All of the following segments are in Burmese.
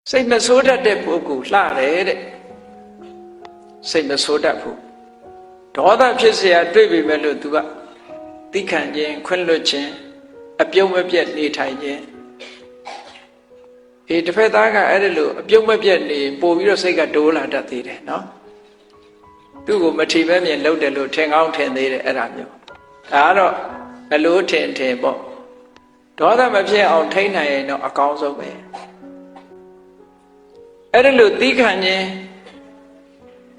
စိတ်မဆိုးတတ်တဲ့ပုဂ္ဂိုလ်လှတယ်တဲ့စိတ်မဆိုးတတ်ဘူးဒေါသဖြစ်เสียတွေ့ပြီမဲ့လို့ तू ကသိခံခြင်းခွင့်လွတ်ခြင်းအပြုံးမပြတ်နေထိုင်ခြင်းတစ်ဖက်သားကအဲ့ဒါလို့အပြုံးမပြတ်နေပို့ပြီးတော့စိတ်ကတိုးလာတတ်သေးတယ်နော်သူ့ကိုမထီမဲ့မြင်လှုပ်တယ်လို့ထင်ကောင်းထင်သေးတယ်အဲ့ဒါမျိုးဒါကတော့ဘလို့ထင်ပေါ့ဒေါသမဖြစ်အောင်ထိန်းနိုင်ရင်တော့အကောင်းဆုံးပဲအဲ့ဒါလို့သိခံခြင်း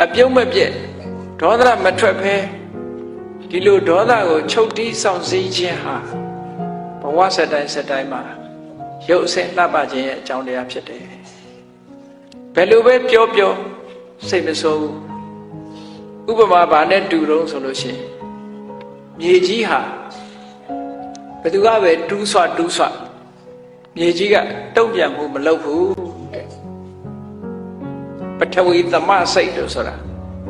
အပြုံးမပြတ်ဒေါသမထွက်ဖဲဒီလိုဒေါသကိုချုပ်တီးဆောင်စည်းခြင်းဟာဘဝစတိုင်းမှာရုပ်အစဉ်လှပခြင်းရဲ့အကြောင်းတရားဖြစ်တယ်ဘယ်လိုပဲပြောစိတ်မဆိုးဘူးဥပမာဘာနဲ့တူတော့ဆိုလို့ရှိရင်မြေကြီးဟာဘယ်သူကပဲတူးဆွမြေကြီးကတုံ့ပြန်မှုမလုပ်ဘူးတဲ့ပထဝီသမစိတ်လို့ဆိုတာ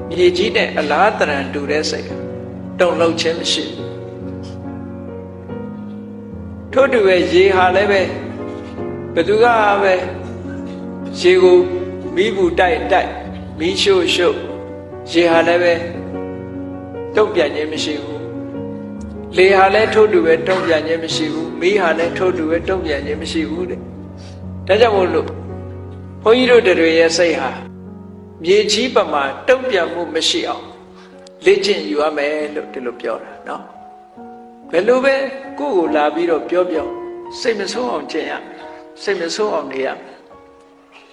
မြေကြီးနဲ့အလားတရံတူတဲ့စိတ်တုံ့လှုပ်ခြင်းမရှိဘူးထို့တူပဲရေဟာလည်းပဲဘယ်သူကပဲရေကိုမီးဘူးတိုက်မီးရှို့ရေဟာလည်းပဲတုံ့ပြန်ခြင်းမရှိဘူးလေဟာလည်းထို့တူပဲတုံ့ပြန်ခြင်းမရှိဘူးမီးဟာလည်းထို့တူပဲတုံ့ပြန်ခြင်းမရှိဘူးတဲ့ဒါကြောင့်မို့လို့ဘုန်းကြီးတို့တွေရဲ့စိတ်ဟာမြေကြီးပမာတုံ့ပြန်မှုမရှိအောင်လေ့ကျင့်ယူရမယ်လို့ဒီလိုပြောတာနော်ဘယ်လိုပဲကိုယ့်ကိုလာပြီးတော့ပြောစိတ်မဆိုးအောင်ကျင့်ရမယ်စိတ်မဆိုးအောင်နေရမယ်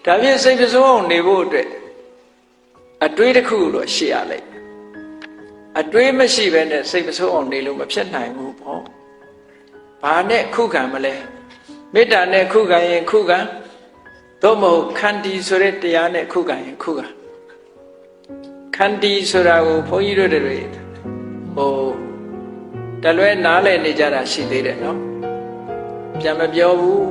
ဒါဖြင့်စိတ်မဆိုးအောင်နေဖို့အတွက်အတွေးတစ်ခုတော့ရှိရလိမ့်မယ်အတွေးမရှိဘဲနဲ့စိတ်မဆိုးအောင်နေလို့မဖြစ်နိုင်ဘူးပေါ့ဘာနဲ့ခုခံမလဲမေတ္တာနဲ့ခုခံရင်ခုခံသို့မဟုတ်ခန္တီဆိုတဲ့တရားနဲ့ခုခံရင်ခုခံခန္တီဆိုတာကိုဘုန်းကြီးတို့တွေတလွဲနားလည်နေကြတာရှိသေးတယ်နော်ပြန်မပြောဘူး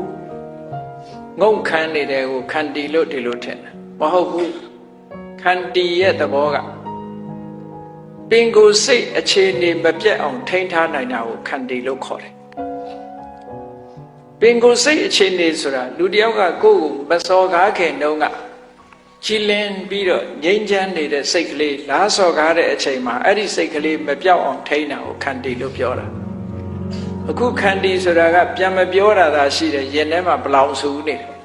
ငုံခမ်းနေတဲ့ကိုခန္တီလို့ဒီလိုထင်တယ်မဟုတ်ဘူးခန္တီရဲ့သဘောကပင်ကိုယ်စိတ်အခြေအနေမပြတ်အောင်ထိန်းထားနိုင်တာကိုခန္တီလို့ခေါ်တယ်ပင်ကိုယ်စိတ်အခြေအနေဆိုတာလူတယောက်ကကိုယ့်ကိုမစော်ကားခင်တုန်းကကြည်လင်ပြီးတော့ငြိမ်းချမ်းနေတဲ့စိတ်ကလေးလားစော်ကားတဲ့အချိန်မှာအဲ့ဒီစိတ်ကလေးမပြောက်အောင်ထိန်းတာကိုခန္တီလို့ပြောတာအခုခန္တီဆိုတာကပြန်မပြောတာသာရှိတယ်ရင်ထဲမှာဘလောင်ဆူနေတယ်